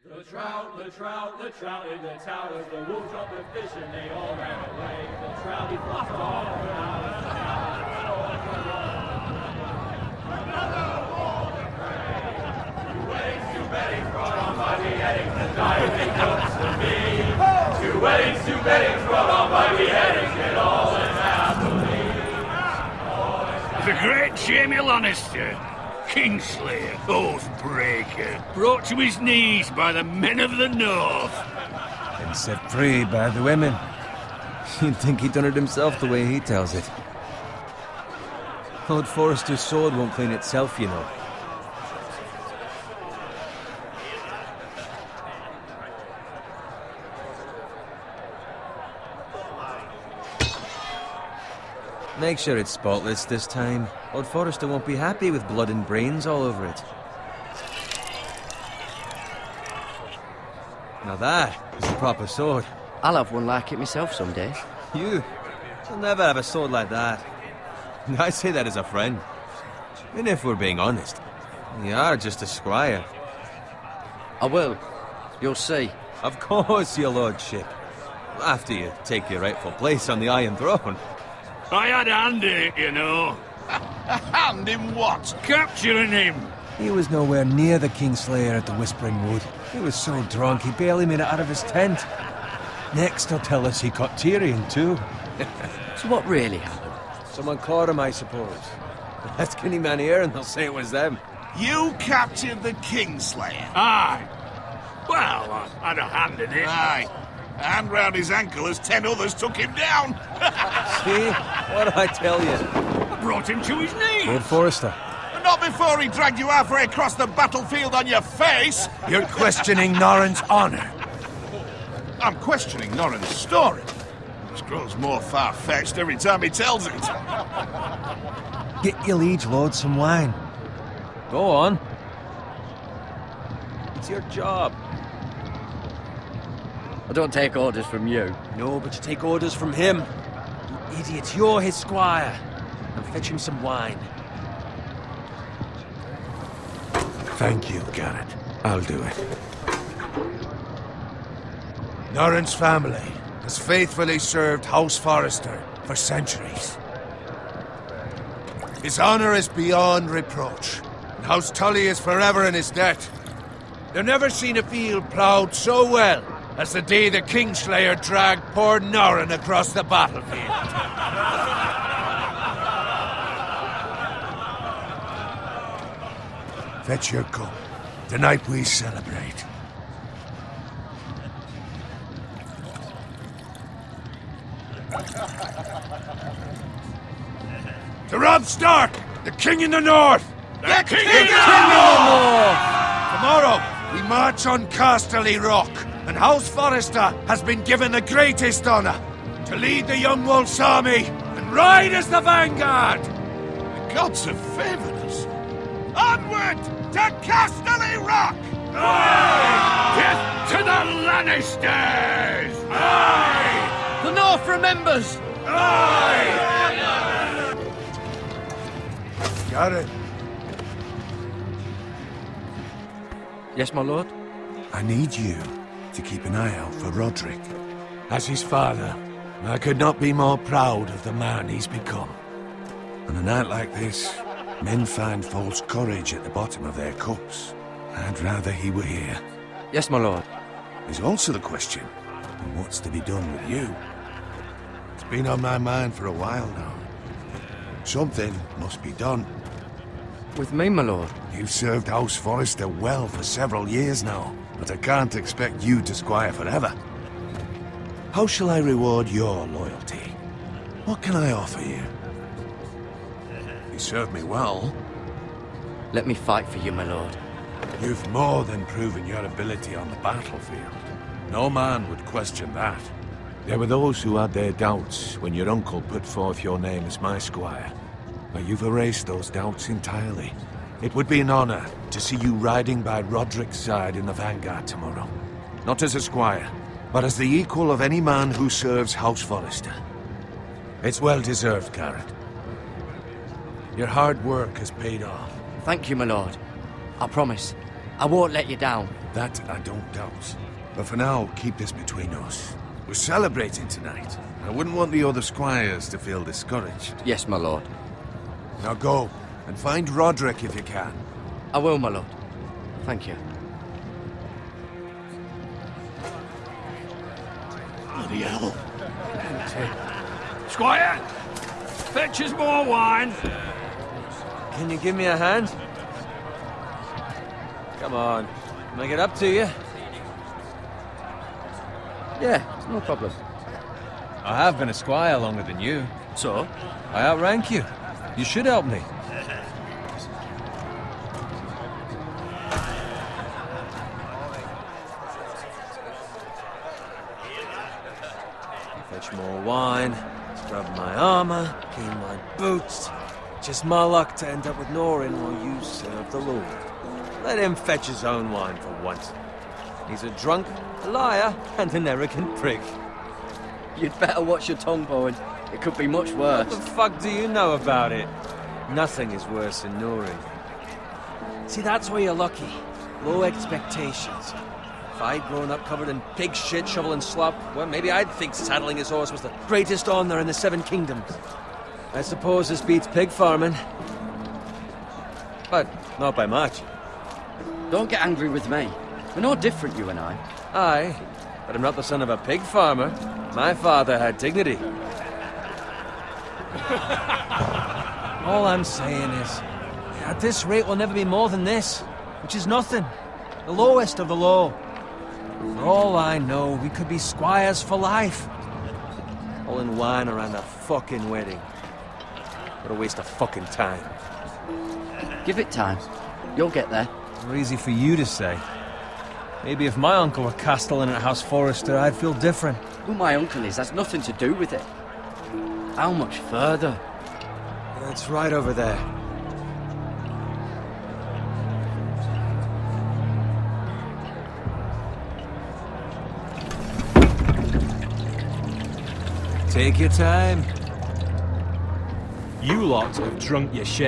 The trout in the towers, the wolves dropped the fish and they all ran away. The trout, he flopped all around. Another wall to pray. Two weddings brought on by beheadings, the diving comes to me. Two weddings brought on by beheadings, get all unhappily. The great Jamie Lannister, Kingslayer, Oathbreaker, brought to his knees by the men of the North. And set free by the women. You'd think he'd done it himself the way he tells it. Lord Forrester's sword won't clean itself, you know. Make sure it's spotless this time. Lord Forrester won't be happy with blood and brains all over it. Now that is a proper sword. I'll have one like it myself someday. You'll never have a sword like that. I say that as a friend. And if we're being honest, you are just a squire. I will. You'll see. Of course, your lordship. After you take your rightful place on the Iron Throne. I had a hand in it, you know. A hand in what? Capturing him. He was nowhere near the Kingslayer at the Whispering Wood. He was so drunk he barely made it out of his tent. Next he'll tell us he caught Tyrion too. So what really happened? Someone caught him, I suppose. Ask any man here and they'll say it was them. You captured the Kingslayer? Aye. Well, I had a hand in it. Aye. A hand round his ankle as 10 others took him down. See? What'd I tell you? I brought him to his knees. Lord Forrester. Not before he dragged you halfway across the battlefield on your face. You're questioning Norrin's honor. I'm questioning Norrin's story. This grows more far-fetched every time he tells it. Get your liege lord some wine. Go on. It's your job. I don't take orders from you. No, but you take orders from him. You idiot, you're his squire. And fetch him some wine. Thank you, Garrett. I'll do it. Norrin's family has faithfully served House Forrester for centuries. His honor is beyond reproach, and House Tully is forever in his debt. They've never seen a field ploughed so well as the day the Kingslayer dragged poor Norrin across the battlefield. Fetch your cup. Tonight we celebrate. To Robb Stark, the King in the North! The King in the North! Tomorrow, we march on Casterly Rock, and House Forrester has been given the greatest honor to lead the Young Wolf's army and ride as the vanguard! The gods have favored us. Onward to Casterly Rock! Aye! Death to the Lannisters! Aye! The North remembers! Aye! Garrett, Yes, my lord? I need you to keep an eye out for Roderick. As his father, I could not be more proud of the man he's become. On a night like this, men find false courage at the bottom of their cups. I'd rather he were here. Yes, my lord. There's also the question of what's to be done with you. It's been on my mind for a while now. Something must be done. With me, my lord? You've served House Forrester well for several years now, but I can't expect you to squire forever. How shall I reward your loyalty? What can I offer you? You served me well. Let me fight for you, my lord. You've more than proven your ability on the battlefield. No man would question that. There were those who had their doubts when your uncle put forth your name as my squire. But you've erased those doubts entirely. It would be an honor to see you riding by Roderick's side in the vanguard tomorrow. Not as a squire, but as the equal of any man who serves House Forrester. It's well deserved, Garrett. Your hard work has paid off. Thank you, my lord. I promise. I won't let you down. That I don't doubt. But for now, keep this between us. We're celebrating tonight. I wouldn't want the other squires to feel discouraged. Yes, my lord. Now go, and find Roderick if you can. I will, my lord. Thank you. Bloody hell. Squire! Fetch us more wine. Can you give me a hand? Come on. Can I get up to you? Yeah, no problem. I have been a squire longer than you. So? I outrank you. You should help me. Fetch more wine, scrub my armor, clean my boots. Just my luck to end up with Norin while you serve the Lord. Let him fetch his own wine for once. He's a drunk, a liar, and an arrogant prick. You'd better watch your tongue, Bowen. It could be much worse. What the fuck do you know about it? Nothing is worse than Norin. See, that's where you're lucky. Low expectations. If I'd grown up covered in pig shit, shoveling slop, well, maybe I'd think saddling his horse was the greatest honor in the Seven Kingdoms. I suppose this beats pig farming. But not by much. Don't get angry with me. We're no different, you and I. Aye, but I'm not the son of a pig farmer. My father had dignity. All I'm saying is, at this rate we'll never be more than this, which is nothing. The lowest of the low. For all I know, we could be squires for life. All in wine around a fucking wedding. What a waste of fucking time. Give it time. You'll get there. More easy for you to say. Maybe if my uncle were castellan at House Forrester, I'd feel different. Who my uncle is has nothing to do with it. How much further? That's right over there. Take your time. You lot have drunk your share.